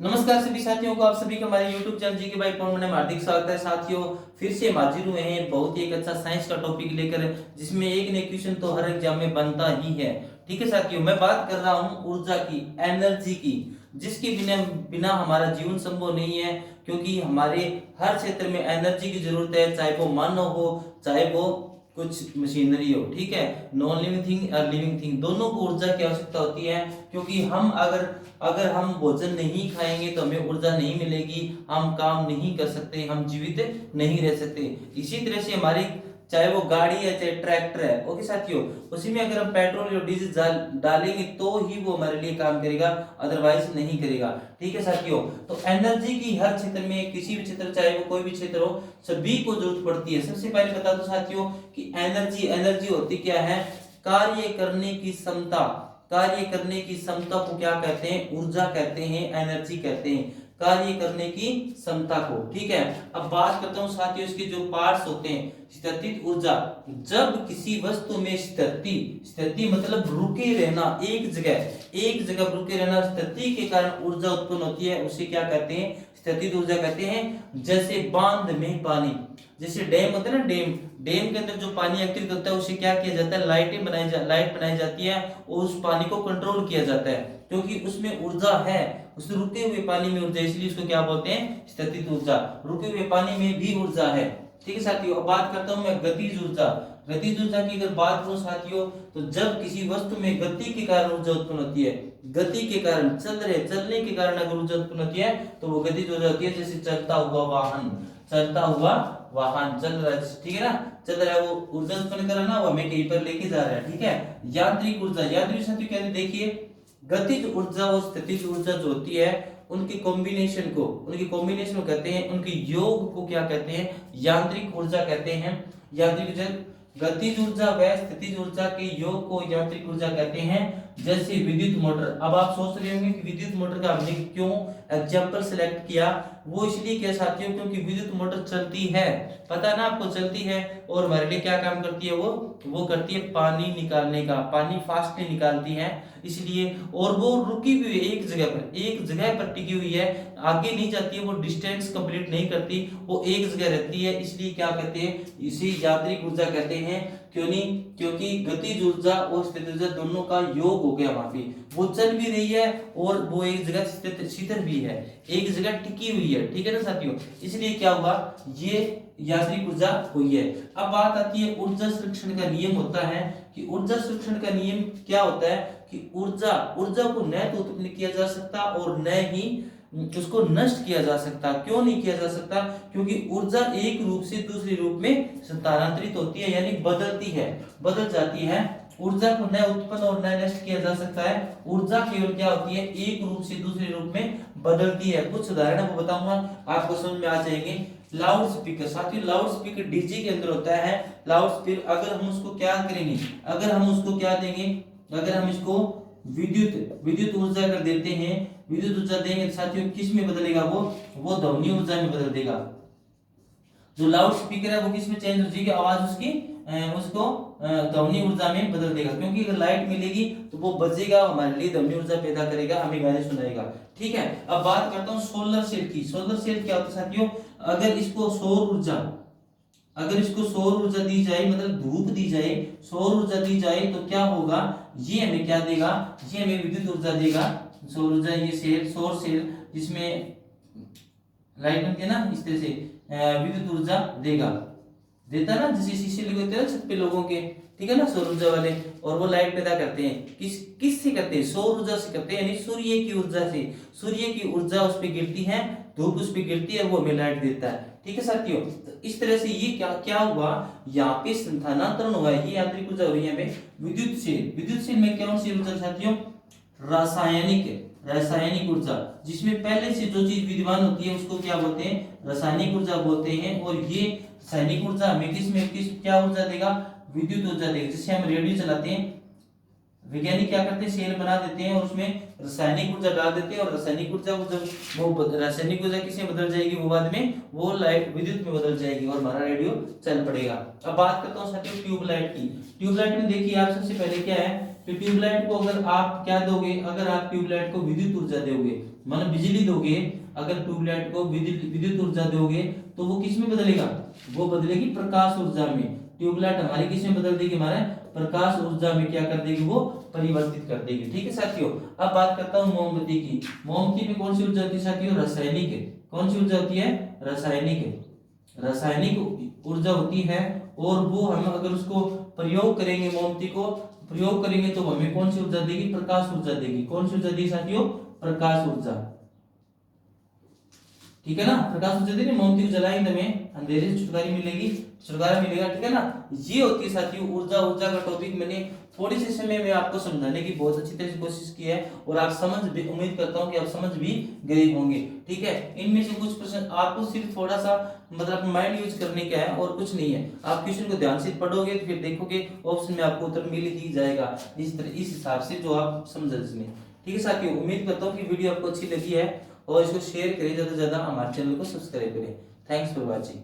नमस्कार सभी साथियों को, आप सभी का हमारे YouTube चैनल जी के भाई पॉइंट में हार्दिक स्वागत है। साथियों, फिर से हम हाजिर हुए हैं बहुत ही एक अच्छा साइंस का टॉपिक लेकर, जिसमें एक न क्वेश्चन तो हर एग्जाम में बनता ही है। ठीक है साथियों, मैं बात कर रहा हूँ ऊर्जा की, एनर्जी की, जिसके बिना बिना हमारा जीवन संभव नहीं है। क्योंकि हमारे हर क्षेत्र में एनर्जी की जरूरत है, चाहे वो मानव हो, चाहे वो कुछ मशीनरी हो। ठीक है, नॉन लिविंग थिंग और लिविंग थिंग दोनों को ऊर्जा की आवश्यकता होती है। क्योंकि हम अगर हम भोजन नहीं खाएंगे तो हमें ऊर्जा नहीं मिलेगी, हम काम नहीं कर सकते, हम जीवित नहीं रह सकते। इसी तरह से हमारी चाहे वो गाड़ी है चाहे ट्रैक्टर है, ओके साथियों, उसी में अगर हम पेट्रोल या डीजल डालेंगे तो ही वो हमारे लिए काम करेगा, अदरवाइज नहीं करेगा। ठीक है साथियों, तो एनर्जी की हर क्षेत्र में, किसी भी क्षेत्र, चाहे वो कोई भी क्षेत्र हो, सभी को जरूरत पड़ती है। सबसे पहले बता दो साथियों कि एनर्जी एनर्जी होती क्या है? कार्य करने की क्षमता। कार्य करने की क्षमता को क्या कहते हैं? ऊर्जा कहते हैं, एनर्जी कहते हैं, कार्य करने की क्षमता को। ठीक है, अब बात करता हूं साथियों इसके जो पार्ट्स होते हैं। स्थितिज ऊर्जा, जब किसी वस्तु में स्थिति, स्थिति मतलब रुके रहना, एक जगह रुके रहना, स्थिति के कारण ऊर्जा उत्पन्न होती है, उसे क्या कहते हैं? स्थितिज ऊर्जा कहते हैं। जैसे बांध में पानी, जैसे डैम होता है ना, डैम के अंदर जो पानी एकत्रित होता है उसे क्या किया जाता है? लाइट बनाई जाती है और उस पानी को कंट्रोल किया जाता है, क्योंकि उसमें ऊर्जा है, उस रुके हुए पानी में ऊर्जा, इसलिए उसको क्या बोलते हैं? स्थितिज ऊर्जा। रुके हुए पानी में भी ऊर्जा है। ठीक है साथियों, अब बात करता हूं मैं गतिज ऊर्जा। गतिज ऊर्जा की अगर बात करूं साथियों, तो जब किसी वस्तु में गति के कारण ऊर्जा उत्पन्न होती है, गति के कारण, चलने के कारण अगर ऊर्जा उत्पन्न होती है तो वो गतिज ऊर्जा होती है। जैसे चलता हुआ वाहन, चलता हुआ वाहन चल रहा है, ठीक है ना, चल रहा है, वो ऊर्जा उत्पन्न कर रहा है ना, वो हमें कहीं पर लेके जा रहा है। ठीक है, यांत्रिक ऊर्जा, यांत्रिक साथियों कहते हैं, देखिए गतिज ऊर्जा और स्थितिज ऊर्जा जो होती है, उनके कॉम्बिनेशन को कहते हैं, उनके योग को क्या कहते हैं? यांत्रिक ऊर्जा कहते हैं। यांत्रिक ऊर्जा, गतिज ऊर्जा व स्थितिज ऊर्जा के योग को यांत्रिक ऊर्जा कहते हैं। जैसे विद्युत मोटर, अब आप सोच रहे होंगे कि विद्युत मोटर का हमने क्यों एग्जाम्पल सिलेक्ट किया? वो इसलिए किया साथियों क्योंकि विद्युत मोटर चलती है, पता है ना आपको, चलती है, और हमारे लिए क्या काम करती है? वो करती है पानी निकालने का, पानी फास्टली निकालती है, इसलिए। और वो रुकी हुई है एक जगह पर टिकी हुई है, आगे नहीं जाती है, वो डिस्टेंस कंप्लीट नहीं करती, वो एक जगह रहती है, इसलिए क्या कहते हैं? इसे यांत्रिक ऊर्जा कहते हैं। क्यों नहीं? क्योंकि गतिज ऊर्जा और स्थितिज ऊर्जा दोनों का योग हो गया, वहां पे वो चल भी रही है और वो एक जगह स्थिर भी है, एक जगह टिकी हुई है। ठीक है ना साथियों, इसलिए क्या हुआ? ये यांत्रिक ऊर्जा हुई है। अब बात आती है ऊर्जा संरक्षण का नियम होता है कि ऊर्जा संरक्षण का नियम क्या होता है कि ऊर्जा को न तो उत्पन्न किया जा सकता और न ही उसको नष्ट किया जा सकता। क्यों नहीं किया जा सकता? क्योंकि ऊर्जा एक रूप से दूसरे रूप में स्थानांतरित होती है, यानी बदल जाती है। ऊर्जा को न उत्पन्न और न नष्ट किया जा सकता है। ऊर्जा केवल क्या होती है? एक रूप से दूसरे रूप में बदलती है। कुछ उदाहरण मैं बताऊंगा, आपको समझ में आ जाएंगे। लाउड स्पीकर, साथियों लाउड स्पीकर डीजे के अंदर होता है। लाउड स्पीकर अगर हम उसको क्या करेंगे, अगर हम उसको क्या देंगे, अगर हम इसको विद्युत ऊर्जा कर देते हैं, विद्युत ऊर्जा देंगे साथियों, किस में बदलेगा? वो ध्वनि ऊर्जा में बदल देगा। जो लाउड स्पीकर है वो किस में चेंज हो जाएगी? आवाज उसकी उसको ध्वनि ऊर्जा में बदल देगा, क्योंकि अगर लाइट मिलेगी तो वो बजेगा, हमारे लिए ध्वनि ऊर्जा पैदा करेगा, हमें गाने सुनाएगा। ठीक है, अब बात करता हूँ सोलर सेल की। सोलर सेल क्या होता है साथियों? अगर इसको सौर ऊर्जा दी जाए, मतलब धूप दी जाए, सौर ऊर्जा दी जाए, तो क्या होगा? ये हमें क्या देगा? ये हमें विद्युत ऊर्जा देगा। सौर ऊर्जा, ये सौर सेल जिसमें लाइट बनती है ना, इस तरह से विद्युत ऊर्जा देता है ना, जैसे शीशे लगे होते हैं छत पे लोगों के, ठीक है ना, सौर ऊर्जा वाले, और वो लाइट पैदा करते हैं। किस से करते हैं? सौर ऊर्जा से करते हैं, यानी सूर्य की ऊर्जा से। सूर्य की ऊर्जा उस पर गिरती है, धूप उस पर गिरती है, वो हमें लाइट देता है। ठीक है साथियों, तो इस तरह से ये क्या हुआ? यहाँ पे स्थानांतरण हुआ है, ये यांत्रिक ऊर्जा हो रही है यहाँ पे। विद्युत सेल में कौन सी ऊर्जा साथियों? रासायनिक ऊर्जा, जिसमें पहले से जो चीज विद्यमान होती है उसको क्या बोलते हैं? रासायनिक ऊर्जा बोलते हैं। और ये रासायनिक ऊर्जा हमें किस क्या ऊर्जा देगा? विद्युत ऊर्जा देगा। जैसे हम रेडियो चलाते हैं, वैज्ञानिक क्या करते हैं? सेल बना देते हैं और उसमें रासायनिक ऊर्जा डाल देते हैं, और रासायनिक ऊर्जा रासायनिक ऊर्जा किसमें बदल जाएगी? वो बाद में वो लाइट विद्युत में बदल जाएगी और हमारा रेडियो चल पड़ेगा। अब बात करता हूँ साथियों ट्यूबलाइट की। ट्यूबलाइट में देखिए आप, सबसे पहले क्या है? कि ट्यूबलाइट को अगर आप क्या दोगे, अगर आप ट्यूबलाइट को विद्युत ऊर्जा दोगे, मतलब बिजली दोगे, अगर ट्यूबलाइट को विद्युत ऊर्जा दोगे तो वो किस में बदलेगा, वो बदलेगी प्रकाश ऊर्जा में। ट्यूबलाइट हमारी किस में बदल देगी, हमारे प्रकाश ऊर्जा में क्या कर देगी, वो परिवर्तित कर देगी। ठीक है साथियों, अब बात करता हूँ मोमबत्ती की। मोमबत्ती में कौन सी ऊर्जा होती है साथियों, रासायनिक। कौन सी ऊर्जा होती है, रासायनिक ऊर्जा होती है। और वो हम अगर उसको प्रयोग करेंगे, मोमबत्ती को प्रयोग करेंगे तो हमें कौन सी ऊर्जा देगी, प्रकाश ऊर्जा देगी। कौन सी ऊर्जा देगी साथियों, प्रकाश ऊर्जा। ठीक है ना, प्रकाश ऊर्जा देगी, मोमबत्ती को जलाएंगे हमें अंधेरे से छुटकारा मिलेगा। ठीक है ना, ये होती है साथियों ऊर्जा का टॉपिक। मैंने थोड़ी सी समय में आपको समझाने की बहुत अच्छी तरह से कोशिश की है और आप समझ भी, उम्मीद करता हूं कि आप समझ भी गए होंगे। ठीक है, इनमें से कुछ प्रश्न आपको सिर्फ थोड़ा सा मतलब माइंड यूज करने का है और कुछ नहीं है। आप क्वेश्चन को ध्यान से पढ़ोगे तो फिर देखोगे ऑप्शन में आपको उत्तर मिल ही जाएगा, इस हिसाब से जो आप समझ इसमें। ठीक है साथियों, उम्मीद करता हूँ कि वीडियो आपको अच्छी लगी है और इसको शेयर करें, ज्यादा से ज्यादा हमारे चैनल को सब्सक्राइब करें। Thanks for watching.